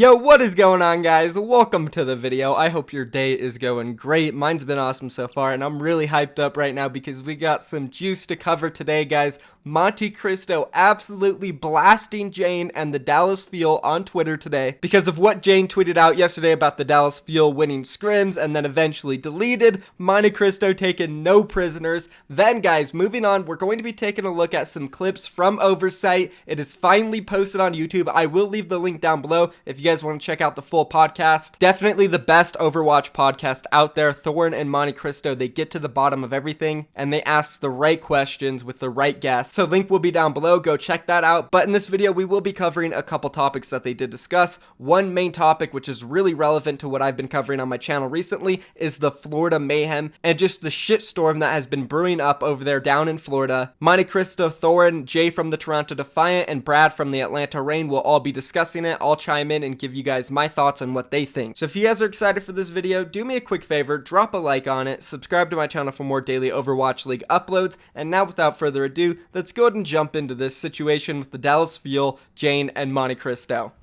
Yo, what is going on, guys? Welcome to the video. I hope your day is going great. Mine's been awesome so far, and I'm really hyped up right now because we got some juice to cover today, guys. Monte absolutely blasting Jayne and the Dallas Fuel on Twitter today because of what Jayne tweeted out yesterday about the Dallas Fuel winning scrims and then eventually deleted. Monte taking no prisoners. Then, guys, moving on, we're going to be taking a look at some clips from Oversight. It is finally posted on YouTube. I will leave the link down below if you guys want to check out the full podcast. Definitely the best Overwatch podcast out there. Thorn and Monte they get to the bottom of everything and they ask the right questions with the right guests. So link will be down below. Go check that out. But in this video, we will be covering a couple topics that they did discuss. One main topic, which is really relevant to what I've been covering on my channel recently, is the Florida Mayhem and just the shitstorm that has been brewing up over there down in Florida. Monte Thorn, Jay from the Toronto Defiant, and Brad from the Atlanta Reign will all be discussing it. I'll chime in and give you guys my thoughts on what they think. So if you guys are excited for this video, do me a quick favor, drop a like on it, subscribe to my channel for more daily Overwatch League uploads, and now without further ado, let's go ahead and jump into this situation with the Dallas Fuel, Jayne, and Monte.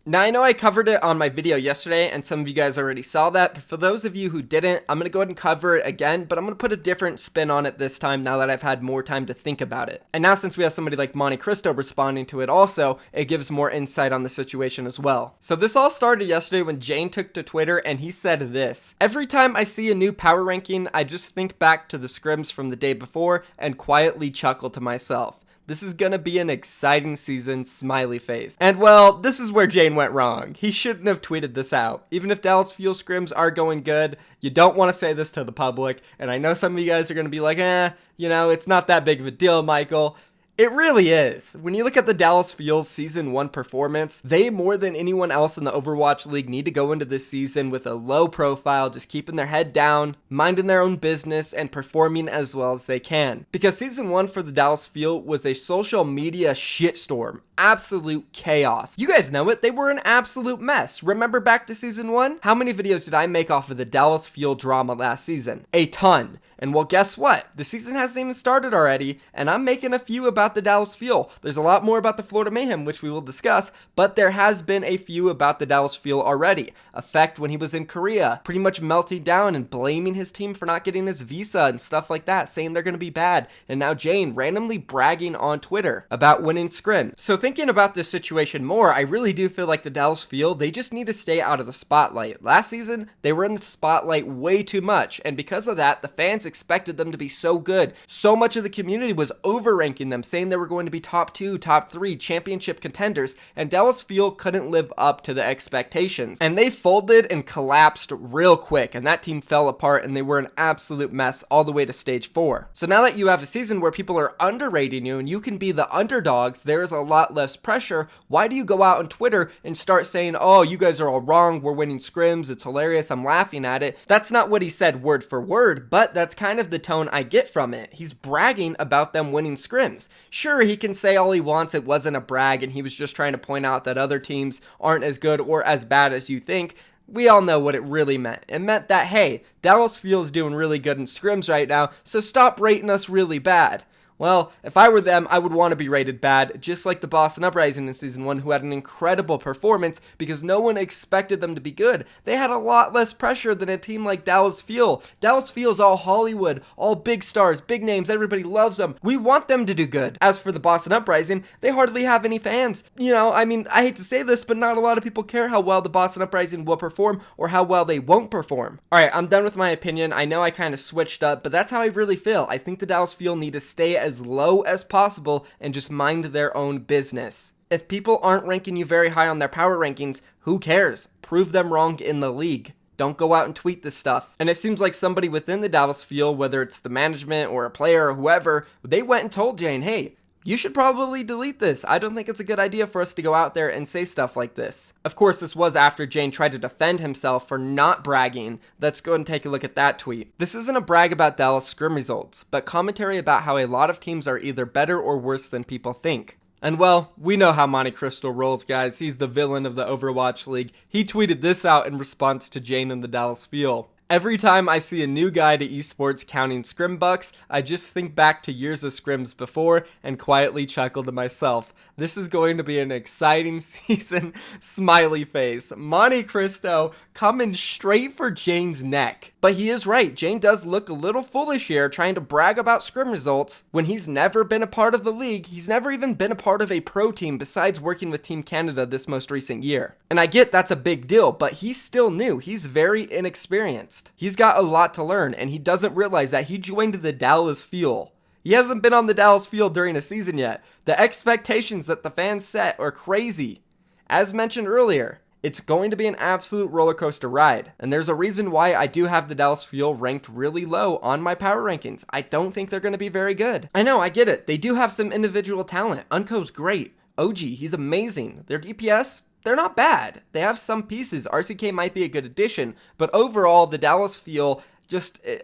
Now, I know I covered it on my video yesterday, and some of you guys already saw that, but for those of you who didn't, I'm going to go ahead and cover it again, but I'm going to put a different spin on it this time now that I've had more time to think about it. And now since we have somebody like Monte responding to it also, it gives more insight on the situation as well. So this all started yesterday when Jayne took to Twitter and he said this: "Every time I see a new power ranking, I just think back to the scrims from the day before and quietly chuckle to myself. This is gonna be an exciting season, smiley face." And well, this is where Jayne went wrong. He shouldn't have tweeted this out. Even if Dallas Fuel scrims are going good, you don't want to say this to the public. And I know some of you guys are gonna be like, it's not that big of a deal, Michael. It really is. When you look at the Dallas Fuel's Season 1 performance, they more than anyone else in the Overwatch League need to go into this season with a low profile, just keeping their head down, minding their own business, and performing as well as they can. Because Season 1 for the Dallas Fuel was a social media shitstorm. Absolute chaos. You guys know it. They were an absolute mess. Remember back to Season 1? How many videos did I make off of the Dallas Fuel drama last season? A ton. And well, guess what? The season hasn't even started already, and I'm making a few about the Dallas Fuel. There's a lot more about the Florida Mayhem, which we will discuss, but there has been a few about the Dallas Fuel already. Effect when he was in Korea, pretty much melting down and blaming his team for not getting his visa and stuff like that, saying they're going to be bad. And now Jayne randomly bragging on Twitter about winning scrim. So thinking about this situation more, I really do feel like the Dallas Fuel, they just need to stay out of the spotlight. Last season, they were in the spotlight way too much, and because of that, the fans expected them to be so good. So much of the community was overranking them, saying they were going to be top 2, top 3 championship contenders, and Dallas Fuel couldn't live up to the expectations. And they folded and collapsed real quick, and that team fell apart, and they were an absolute mess all the way to stage 4. So now that you have a season where people are underrating you and you can be the underdogs, there is a lot less pressure. Why do you go out on Twitter and start saying, "Oh, you guys are all wrong, we're winning scrims, it's hilarious, I'm laughing at it"? That's not what he said word for word, but that's kind of the tone I get from it. He's bragging about them winning scrims. Sure, he can say all he wants, it wasn't a brag and he was just trying to point out that other teams aren't as good or as bad as you think. We all know what it really meant. It meant that, hey, Dallas Fuel's doing really good in scrims right now, so stop rating us really bad. Well, if I were them, I would want to be rated bad, just like the Boston Uprising in Season 1, who had an incredible performance because no one expected them to be good. They had a lot less pressure than a team like Dallas Fuel. Dallas Fuel's all Hollywood, all big stars, big names, everybody loves them. We want them to do good. As for the Boston Uprising, they hardly have any fans. I hate to say this, but not a lot of people care how well the Boston Uprising will perform or how well they won't perform. Alright, I'm done with my opinion. I know I kind of switched up, but that's how I really feel. I think the Dallas Fuel need to stay as low as possible and just mind their own business. If people aren't ranking you very high on their power rankings, who cares? Prove them wrong in the league. Don't go out and tweet this stuff. And it seems like somebody within the Dallas Fuel, whether it's the management or a player or whoever, they went and told Jayne, "Hey, you should probably delete this. I don't think it's a good idea for us to go out there and say stuff like this." Of course, this was after Jayne tried to defend himself for not bragging. Let's go and take a look at that tweet. This isn't a brag about Dallas scrim results, but commentary about how a lot of teams are either better or worse than people think. And well, we know how Monte rolls, guys. He's the villain of the Overwatch League. He tweeted this out in response to Jayne and the Dallas Fuel. Every time I see a new guy to esports counting scrim bucks, I just think back to years of scrims before and quietly chuckle to myself. This is going to be an exciting season, smiley face. Monte Cristo coming straight for Jayne's neck. But he is right, Jayne does look a little foolish here trying to brag about scrim results when he's never been a part of the league. He's never even been a part of a pro team besides working with Team Canada this most recent year. And I get that's a big deal, but he's still new. He's very inexperienced. He's got a lot to learn, and he doesn't realize that he joined the Dallas Fuel. He hasn't been on the Dallas Field during a season yet. The expectations that the fans set are crazy. As mentioned earlier, it's going to be an absolute roller coaster ride, and there's a reason why I do have the Dallas Fuel ranked really low on my power rankings. I don't think they're going to be very good. I know, I get it. They do have some individual talent. Unco's great. OG, he's amazing. Their DPS, they're not bad. They have some pieces. RCK might be a good addition, but overall, the Dallas Fuel,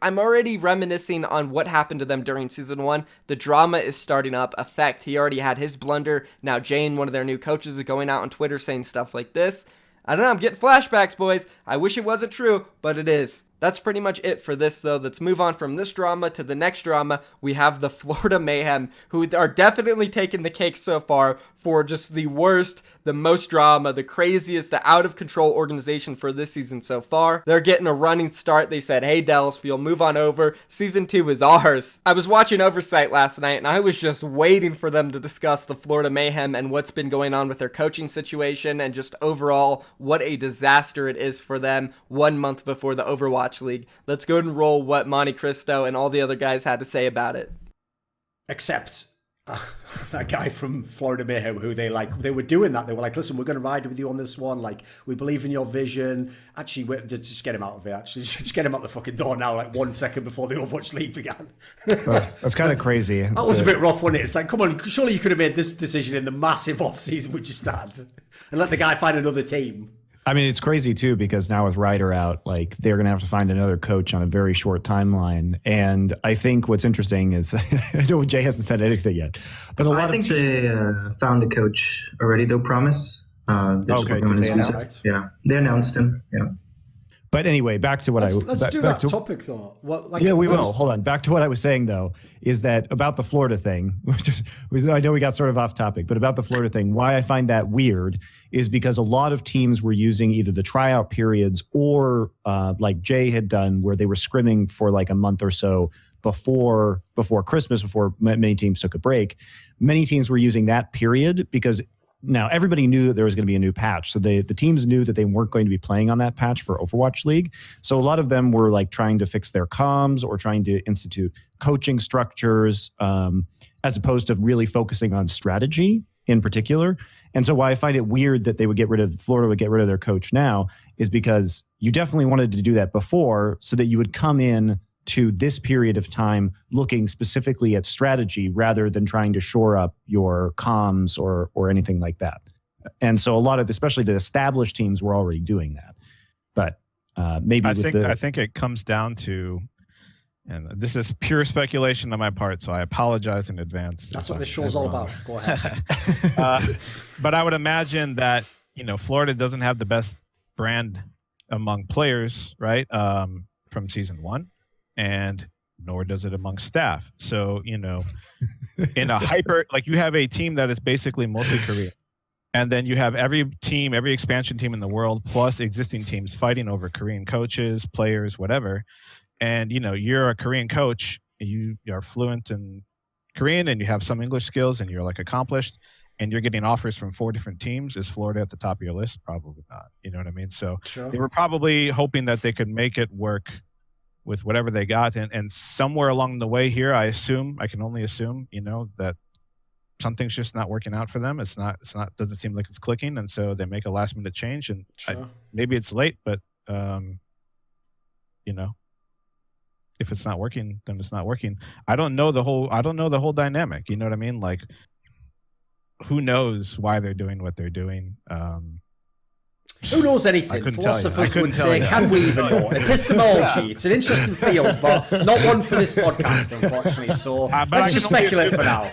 I'm already reminiscing on what happened to them during Season 1. The drama is starting up. Effect, he already had his blunder. Now Jayne, one of their new coaches, is going out on Twitter saying stuff like this. I don't know, I'm getting flashbacks, boys. I wish it wasn't true, but it is. That's pretty much it for this, though. Let's move on from this drama to the next drama. We have the Florida Mayhem, who are definitely taking the cake so far for just the worst, the most drama, the craziest, the out-of-control organization for this season so far. They're getting a running start. They said, hey, Dallas Fuel, move on over. Season 2 is ours. I was watching Oversight last night, and I was just waiting for them to discuss the Florida Mayhem and what's been going on with their coaching situation and just overall what a disaster it is for them 1 month before the Overwatch League. Let's go and roll what Monte Cristo and all the other guys had to say about it. Except that guy from Florida Mayhem, who they were doing that. They were like, listen, we're going to ride with you on this one. Like, we believe in your vision. Actually, just get him out of it. Actually, just get him out the fucking door now, like 1 second before the Overwatch League began. That's kind of crazy. That was a bit rough, wasn't it? It's like, come on, surely you could have made this decision in the massive off-season which you start and let the guy find another team. I mean, it's crazy too, because now with Ryder out, like, they're going to have to find another coach on a very short timeline. And I think what's interesting is, I know Jay hasn't said anything yet, but I think they found a coach already, though, promise. Okay, did they announce? Yeah, they announced him, yeah. But anyway, back to what let's do that topic, though. Yeah, we will. Hold on. Back to what I was saying, though, is that about the Florida thing, I know we got sort of off topic, but about the Florida thing, why I find that weird is because a lot of teams were using either the tryout periods or like Jay had done, where they were scrimming for like a month or so before Christmas, before many teams took a break. Many teams were using that period because now everybody knew that there was going to be a new patch. So the teams knew that they weren't going to be playing on that patch for Overwatch League. So a lot of them were like trying to fix their comms or trying to institute coaching structures as opposed to really focusing on strategy in particular. And so why I find it weird that Florida would get rid of their coach now is because you definitely wanted to do that before so that you would come in to this period of time looking specifically at strategy rather than trying to shore up your comms or anything like that. And so a lot of, especially the established teams, were already doing that. But maybe I think it comes down to, and this is pure speculation on my part, so I apologize in advance. That's what this show's all about. Go ahead. But I would imagine that, Florida doesn't have the best brand among players, right? From season 1. And nor does it among staff. So, in a you have a team that is basically mostly Korean. And then you have every expansion team in the world, plus existing teams fighting over Korean coaches, players, whatever. And, you're a Korean coach, you are fluent in Korean and you have some English skills and you're like accomplished and you're getting offers from 4 different teams. Is Florida at the top of your list? Probably not. You know what I mean? So sure. They were probably hoping that they could make it work with whatever they got, and somewhere along the way here, I can only assume, that something's just not working out for them. It's not doesn't seem like it's clicking, and so they make a last minute change, and sure. Maybe it's late, but if it's not working, then it's not working. I don't know the whole dynamic. You know what I mean? Like, who knows why they're doing what they're doing? Who knows anything? Philosophers would say, can we even know? Epistemology, it's an interesting field, but not one for this podcast, unfortunately. So let's just speculate for now.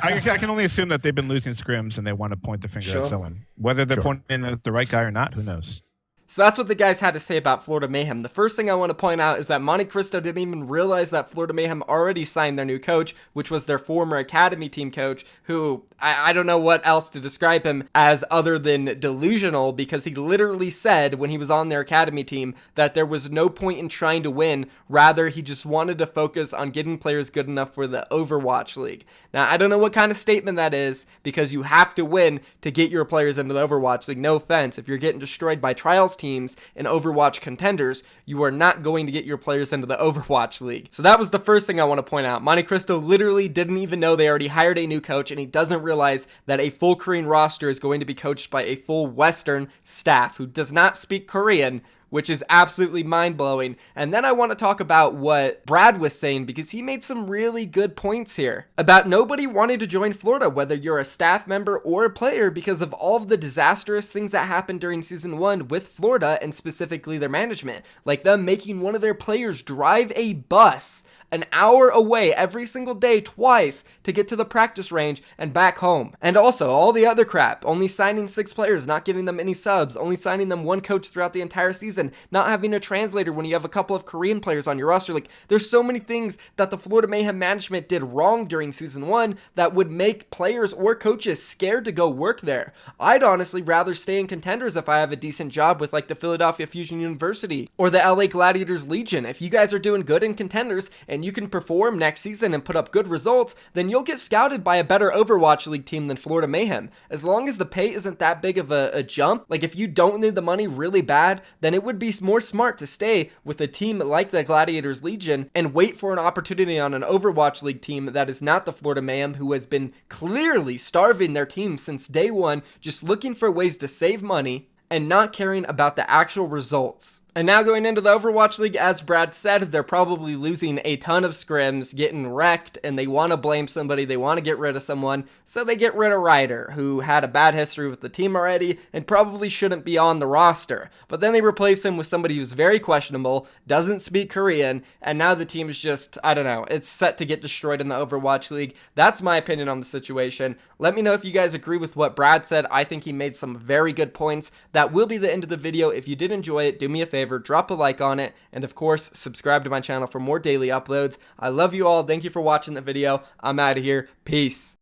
I can only assume that they've been losing scrims and they want to point the finger at someone. Whether they're pointing at the right guy or not, who knows? So that's what the guys had to say about Florida Mayhem. The first thing I want to point out is that Monte Cristo didn't even realize that Florida Mayhem already signed their new coach, which was their former academy team coach, who I don't know what else to describe him as other than delusional, because he literally said when he was on their academy team that there was no point in trying to win. Rather, he just wanted to focus on getting players good enough for the Overwatch League. Now, I don't know what kind of statement that is, because you have to win to get your players into the Overwatch League. No offense. If you're getting destroyed by Trials teams and Overwatch contenders, you are not going to get your players into the Overwatch League. So that was the first thing I want to point out. Monte Cristo literally didn't even know they already hired a new coach, and he doesn't realize that a full Korean roster is going to be coached by a full Western staff who does not speak Korean, which is absolutely mind-blowing. And then I want to talk about what Brad was saying, because he made some really good points here about nobody wanting to join Florida, whether you're a staff member or a player, because of all of the disastrous things that happened during Season 1 with Florida, and specifically their management, like them making one of their players drive a bus an hour away every single day twice to get to the practice range and back home. And also all the other crap, only signing 6 players, not giving them any subs, only signing them 1 coach throughout the entire season, not having a translator when you have a couple of Korean players on your roster. Like, there's so many things that the Florida Mayhem management did wrong during Season 1 that would make players or coaches scared to go work there. I'd honestly rather stay in Contenders if I have a decent job with like the Philadelphia Fusion University or the LA Gladiators Legion. If you guys are doing good in Contenders and you can perform next season and put up good results, then you'll get scouted by a better Overwatch League team than Florida Mayhem. As long as the pay isn't that big of a jump, like if you don't need the money really bad, then it would be more smart to stay with a team like the Gladiators Legion and wait for an opportunity on an Overwatch League team that is not the Florida Mayhem, who has been clearly starving their team since day one, just looking for ways to save money and not caring about the actual results. And now going into the Overwatch League, as Brad said, they're probably losing a ton of scrims, getting wrecked, and they want to blame somebody, they want to get rid of someone, so they get rid of Ryder, who had a bad history with the team already and probably shouldn't be on the roster. But then they replace him with somebody who's very questionable, doesn't speak Korean, and now the team is just, I don't know, it's set to get destroyed in the Overwatch League. That's my opinion on the situation. Let me know if you guys agree with what Brad said. I think he made some very good points. That will be the end of the video. If you did enjoy it, do me a favor, drop a like on it, and of course, subscribe to my channel for more daily uploads. I love you all. Thank you for watching the video. I'm out of here. Peace.